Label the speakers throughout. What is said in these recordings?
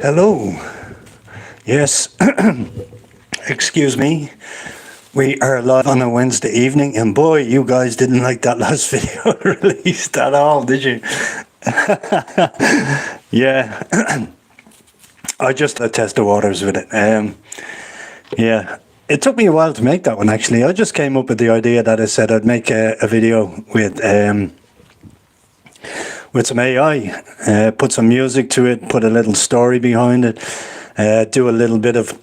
Speaker 1: Hello. Yes, excuse me. We are live on a Wednesday evening, and boy, you guys didn't like that last video released at all, did you? Yeah, I just test the waters with it. Yeah, it took me a while to make that one, actually. I just came up with the idea that I said I'd make a video with some AI, put some music to it, put a little story behind it, do a little bit of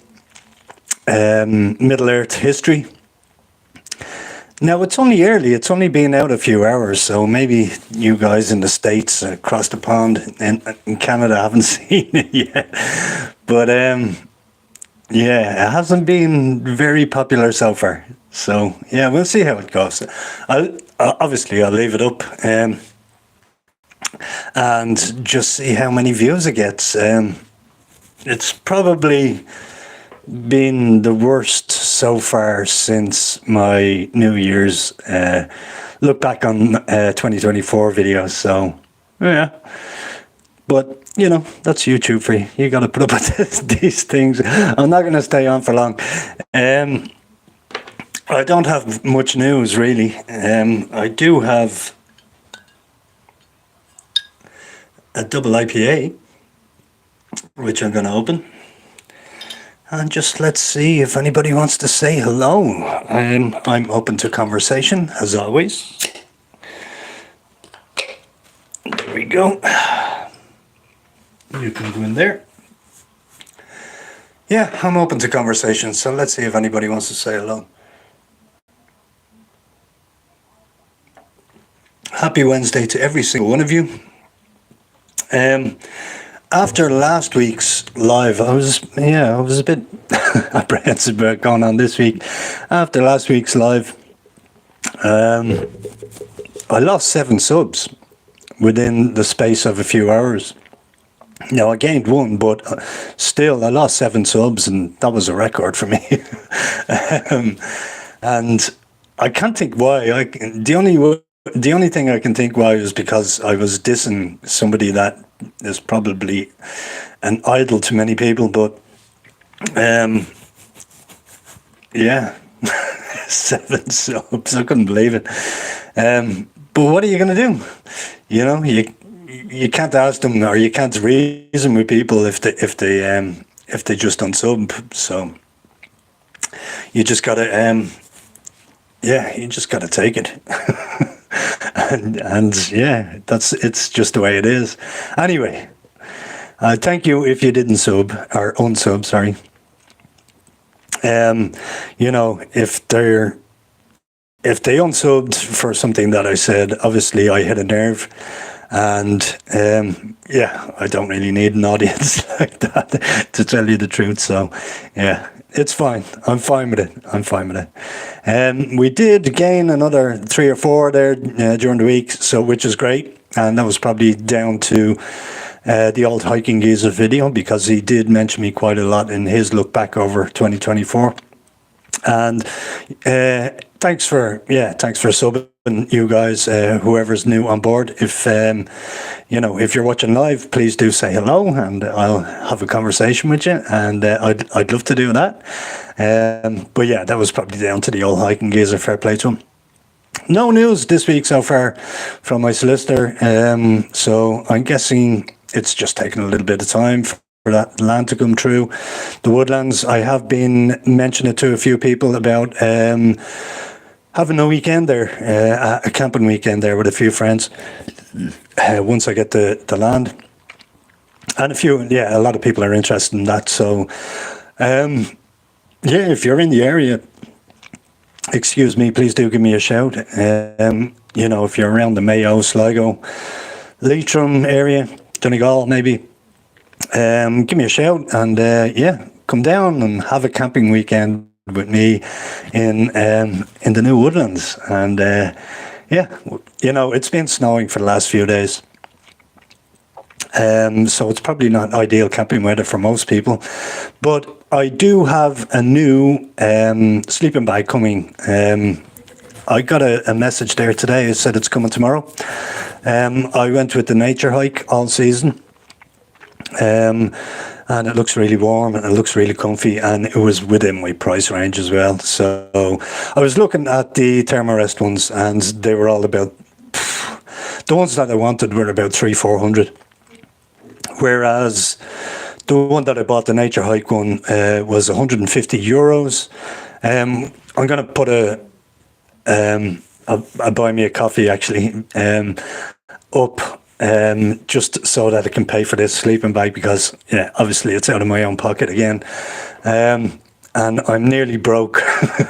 Speaker 1: Middle Earth history. Now, it's only early, it's only been out a few hours, so maybe you guys in the States across the pond and in Canada haven't seen it yet. But yeah, it hasn't been very popular so far. So yeah, we'll see how it goes. Obviously I'll leave it up and just see how many views it gets. It's probably been the worst so far since my New Year's look back on 2024 videos. So yeah, but you know, that's YouTube for you. You got to put up with these things. I'm not going to stay on for long. I don't have much news really. I do have a double IPA, which I'm going to open. And just let's see if anybody wants to say hello. I'm open to conversation, as always. There we go. You can go in there. Yeah, I'm open to conversation, so let's see if anybody wants to say hello. Happy Wednesday to every single one of you. After last week's live, I was a bit apprehensive about going on this week. After last week's live, I lost 7 subs within the space of a few hours. Now, I gained 1, but still I lost 7 subs, and that was a record for me. And I can't think why. The only thing I can think why is because I was dissing somebody that is probably an idol to many people, but yeah, 7 subs, I couldn't believe it. But what are you going to do? You know, you can't ask them, or you can't reason with people if they just unsub. So you just gotta you just gotta take it. and yeah, it's just the way it is. Anyway, thank you if you didn't sub or unsub. Sorry. You know, if they unsubbed for something that I said, obviously I hit a nerve, and yeah, I don't really need an audience like that, to tell you the truth. So yeah, it's fine. I'm fine with it. We did gain another 3 or 4 there during the week, so which is great, and that was probably down to the old hiking geezer video, because he did mention me quite a lot in his look back over 2024. And thanks for subbing, you guys, whoever's new on board. If you know, if you're watching live, please do say hello, and I'll have a conversation with you, and I'd love to do that. But yeah, that was probably down to the old hiking geezer. Fair play to him. No news this week so far from my solicitor, so I'm guessing it's just taking a little bit of time for that land to come through. The woodlands, I have been mentioning it to a few people about having a weekend there, a camping weekend there with a few friends, once I get the land. And a lot of people are interested in that. So yeah, if you're in the area, excuse me, please do give me a shout. You know, if you're around the Mayo, Sligo, Leitrim area, Donegal maybe, give me a shout, and yeah, come down and have a camping weekend with me in the new woodlands. And yeah, you know, it's been snowing for the last few days, so it's probably not ideal camping weather for most people, but I do have a new sleeping bag coming. I got a message there today. It said it's coming tomorrow. I went with the nature hike all season, And it looks really warm and it looks really comfy, and it was within my price range as well. So I was looking at the Thermarest ones, and they were all about, the ones that I wanted were about 300-400, whereas the one that I bought, the Nature Hike one, was €150. I'm going to put a buy me a coffee actually up, just so that I can pay for this sleeping bag, because yeah, obviously it's out of my own pocket again, and I'm nearly broke.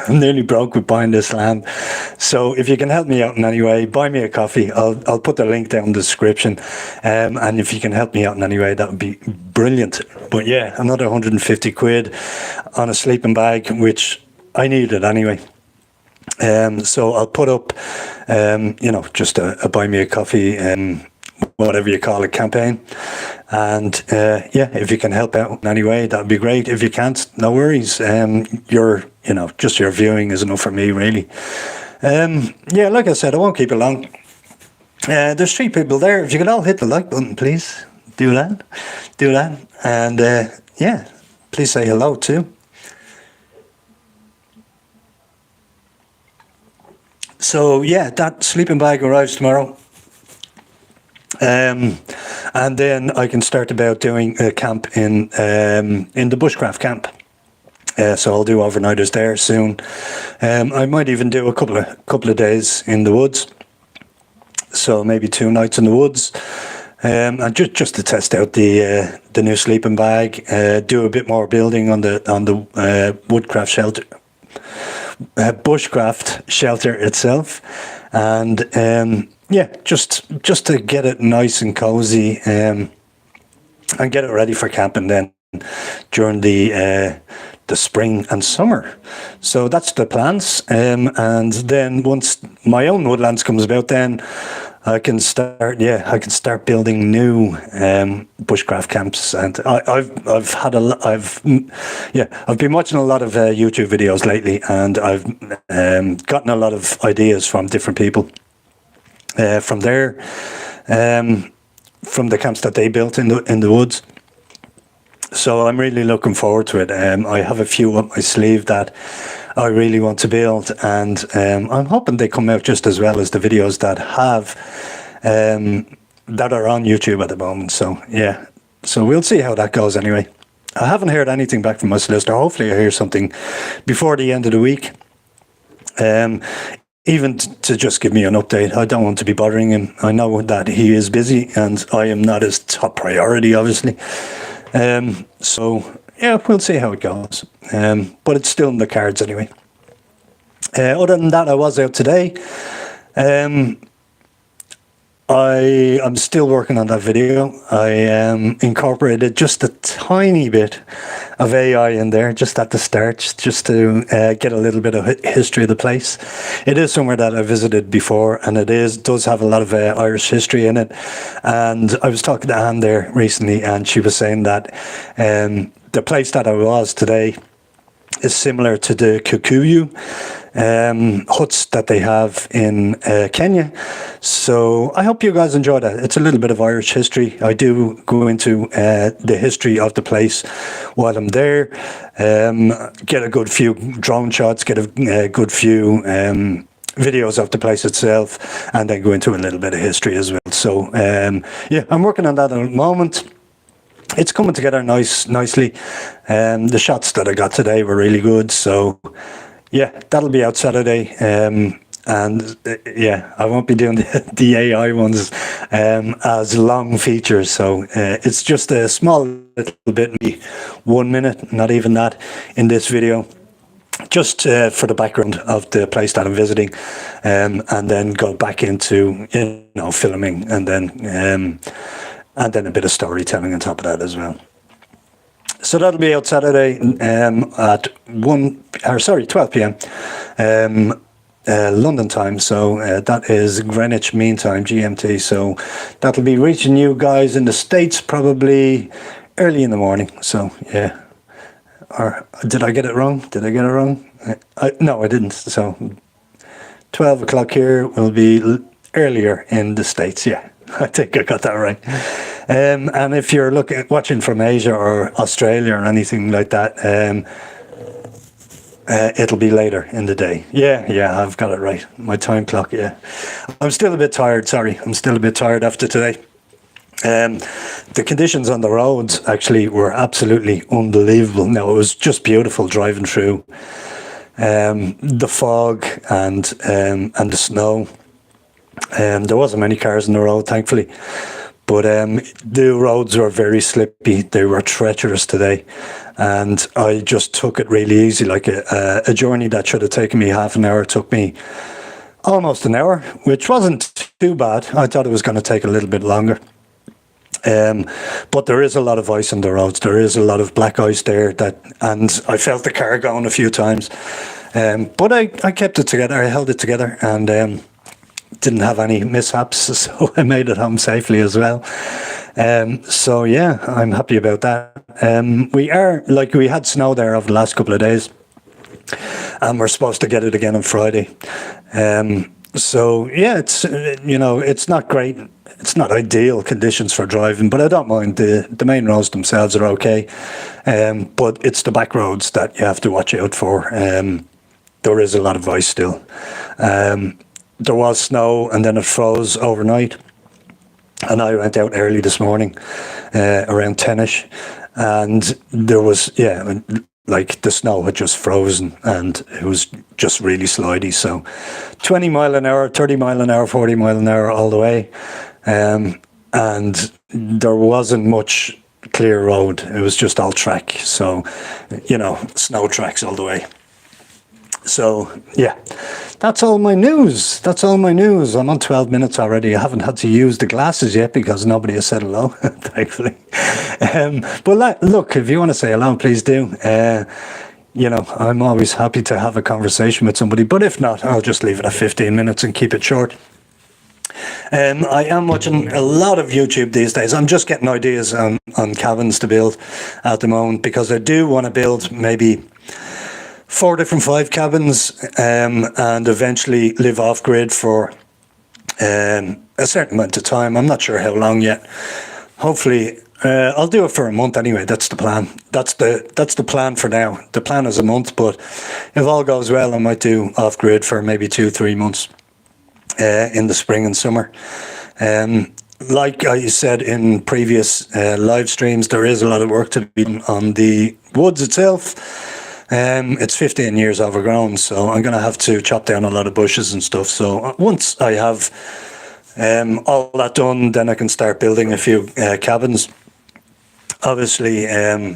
Speaker 1: I'm nearly broke with buying this lamp. So if you can help me out in any way, buy me a coffee. I'll put the link down in the description, and if you can help me out in any way, that would be brilliant. But yeah, another 150 quid on a sleeping bag, which I needed anyway. So I'll put up, just a buy me a coffee, whatever you call it, campaign. And if you can help out in any way, that would be great. If you can't, no worries. Just your viewing is enough for me, really. Like I said, I won't keep it long. There's 3 people there. If you could all hit the like button, please do that. And please say hello too. So yeah, that sleeping bag arrives tomorrow. And then I can start about doing a camp in the bushcraft camp. So I'll do overnighters there soon. I might even do a couple of days in the woods. So maybe 2 nights in the woods. And just to test out the new sleeping bag, do a bit more building on the woodcraft shelter. Bushcraft shelter itself, and just to get it nice and cozy, and get it ready for camping then during the spring and summer. So that's the plans, and then once my own woodlands comes about, then I can start building new bushcraft camps. And I've been watching a lot of YouTube videos lately, and I've gotten a lot of ideas from different people from there, from the camps that they built in the woods. So I'm really looking forward to it. I have a few up my sleeve that I really want to build, and I'm hoping they come out just as well as the videos that are on YouTube at the moment. So yeah, so we'll see how that goes anyway. I haven't heard anything back from my solicitor. Hopefully I hear something before the end of the week, even to just give me an update. I don't want to be bothering him. I know that he is busy, and I am not his top priority, obviously. So yeah, we'll see how it goes. But it's still in the cards anyway. Other than that, I was out today. I'm still working on that video. I incorporated just a tiny bit of AI in there, just at the start, just to get a little bit of history of the place. It is somewhere that I visited before, and it does have a lot of Irish history in it. And I was talking to Anne there recently, and she was saying that the place that I was today is similar to the Kikuyu huts that they have in Kenya. So I hope you guys enjoy that. It's a little bit of Irish history. I do go into the history of the place while I'm there, get a good few drone shots, get a good few videos of the place itself, and then go into a little bit of history as well. So I'm working on that at the moment. It's coming together nicely. The shots that I got today were really good. So yeah, that'll be out Saturday. I won't be doing the AI ones as long features. So it's just a small little bit, 1 minute, not even that, in this video, just for the background of the place that I'm visiting, and then go back into filming, and then a bit of storytelling on top of that as well. So that'll be out Saturday at 12 p.m. London time. So that is Greenwich Mean Time, GMT. So that'll be reaching you guys in the States probably early in the morning. So yeah. Or did I get it wrong? No, I didn't. So 12 o'clock here will be earlier in the States. Yeah. I think I got that right. And if you're watching from Asia or Australia or anything like that, it'll be later in the day. Yeah, I've got it right. My time clock, yeah. I'm still a bit tired, sorry. I'm still a bit tired after today. The conditions on the roads actually were absolutely unbelievable. Now, it was just beautiful driving through the fog and the snow. There wasn't many cars on the road, thankfully. But the roads were very slippy. They were treacherous today. And I just took it really easy. Like a journey that should have taken me half an hour took me almost an hour, which wasn't too bad. I thought it was going to take a little bit longer. But there is a lot of ice on the roads. There is a lot of black ice there, and I felt the car going a few times. But I kept it together. I held it together and didn't have any mishaps, so I made it home safely as well. So yeah, I'm happy about that. We had snow there over the last couple of days, and we're supposed to get it again on Friday. So yeah, it's not great. It's not ideal conditions for driving, but I don't mind. The main roads themselves are okay, but it's the back roads that you have to watch out for. There is a lot of ice still. There was snow and then it froze overnight. And I went out early this morning, around 10ish, and there was, like the snow had just frozen and it was just really slidey. So 20 mile an hour, 30 mile an hour, 40 mile an hour all the way. And there wasn't much clear road. It was just all track. So, snow tracks all the way. So, yeah, that's all my news. I'm on 12 minutes already. I haven't had to use the glasses yet because nobody has said hello, thankfully. But look, if you want to say hello, please do. I'm always happy to have a conversation with somebody. But if not, I'll just leave it at 15 minutes and keep it short. I am watching a lot of YouTube these days. I'm just getting ideas on cabins to build at the moment because I do want to build maybe 4 different 5 cabins and eventually live off grid for a certain amount of time. I'm not sure how long yet. Hopefully, I'll do it for a month anyway. That's the plan. That's the plan for now. The plan is a month, but if all goes well, I might do off grid for maybe 2-3 months in the spring and summer. Like I said in previous live streams, there is a lot of work to be done on the woods itself. It's 15 years overgrown, so I'm going to have to chop down a lot of bushes and stuff. So once I have all that done, then I can start building a few cabins. Obviously, I'll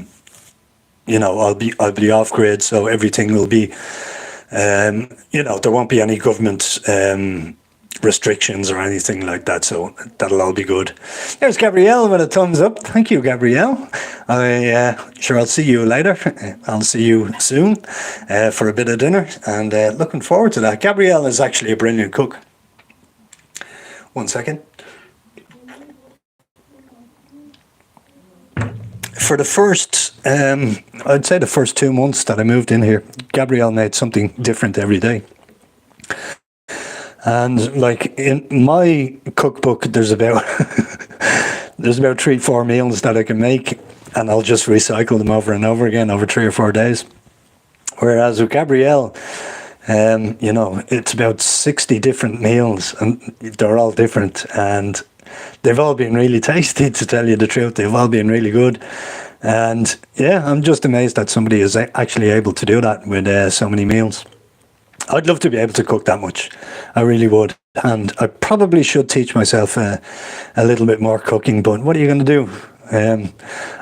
Speaker 1: be off grid, so everything will be, there won't be any government restrictions or anything like that, so that'll all be good. There's Gabrielle with a thumbs up. Thank you, Gabrielle. I'll see you later. I'll see you soon for a bit of dinner, and looking forward to that. Gabrielle is actually a brilliant cook. One second. For the first, I'd say the first 2 months that I moved in here, Gabrielle made something different every day. And like in my cookbook, there's about 3-4 meals that I can make, and I'll just recycle them over and over again over 3 or 4 days. Whereas with Gabrielle, it's about 60 different meals, and they're all different, and they've all been really tasty, to tell you the truth. They've all been really good. And yeah, I'm just amazed that somebody is actually able to do that with so many meals. I'd love to be able to cook that much. I really would. And I probably should teach myself a little bit more cooking, but what are you going to do?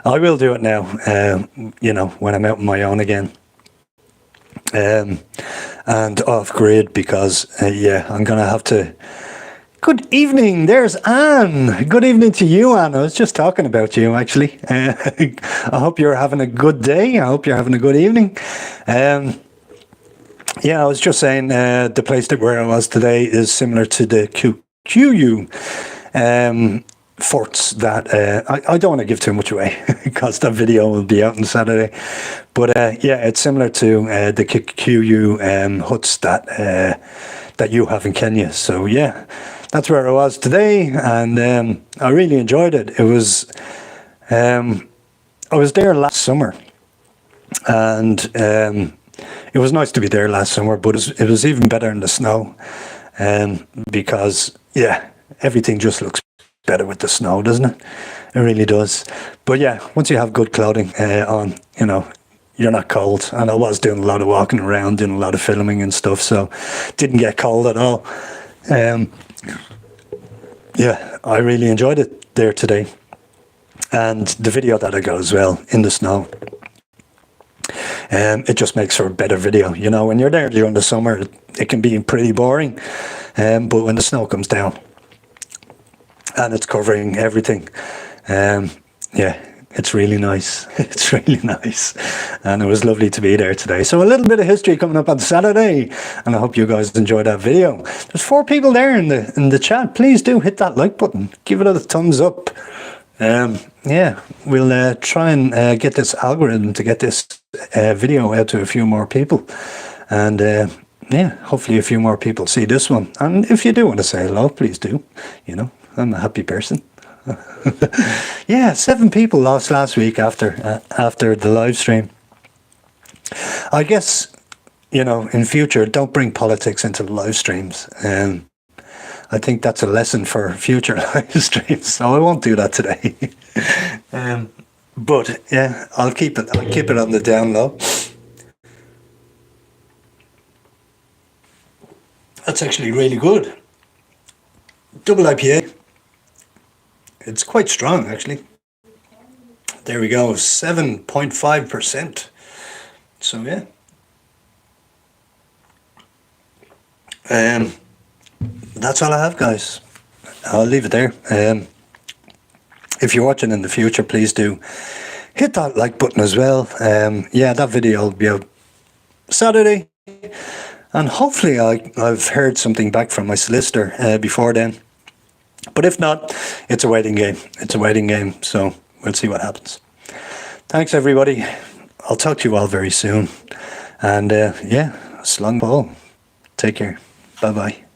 Speaker 1: I will do it now, when I'm out on my own again. And off grid because, I'm going to have to... Good evening, there's Anne. Good evening to you, Anne. I was just talking about you, actually. I hope you're having a good day. I hope you're having a good evening. I was just saying the place where I was today is similar to the QU forts that I don't want to give too much away because that video will be out on Saturday. But it's similar to the Kikuyu huts that you have in Kenya. So yeah, that's where I was today, and I really enjoyed it. It was I was there last summer, and it was nice to be there last summer, but it was even better in the snow, because yeah, everything just looks better with the snow, doesn't it? It really does. But yeah, once you have good clothing on, you know, you're not cold. And I was doing a lot of walking around, doing a lot of filming and stuff, so didn't get cold at all. Yeah, I really enjoyed it there today. And the video that I got as well, in the snow, it just makes for a better video. You know, when you're there during the summer, it can be pretty boring, but when the snow comes down and it's covering everything, yeah, it's really nice. It's really nice, and it was lovely to be there today. So a little bit of history coming up on Saturday, and I hope you guys enjoyed that video. There's 4 people there in the chat. Please do hit that like button, give it a thumbs up. Yeah, we'll try and get this algorithm to get this video out to a few more people, and yeah, hopefully a few more people see this one. And if you do want to say hello, please do. You know, I'm a happy person. Yeah, 7 people lost last week after the live stream. I guess, you know, in future, don't bring politics into the live streams. I think that's a lesson for future live streams, so I won't do that today. But yeah, I'll keep it on the down low. That's actually really good. Double IPA. It's quite strong, actually. There we go, 7.5%. So yeah. That's all I have, guys. I'll leave it there. If you're watching in the future, please do hit that like button as well. Yeah, that video will be out Saturday, and hopefully I've heard something back from my solicitor before then. But if not, it's a waiting game. It's a waiting game, so we'll see what happens. Thanks, everybody. I'll talk to you all very soon. And yeah, slung ball. Take care. Bye-bye.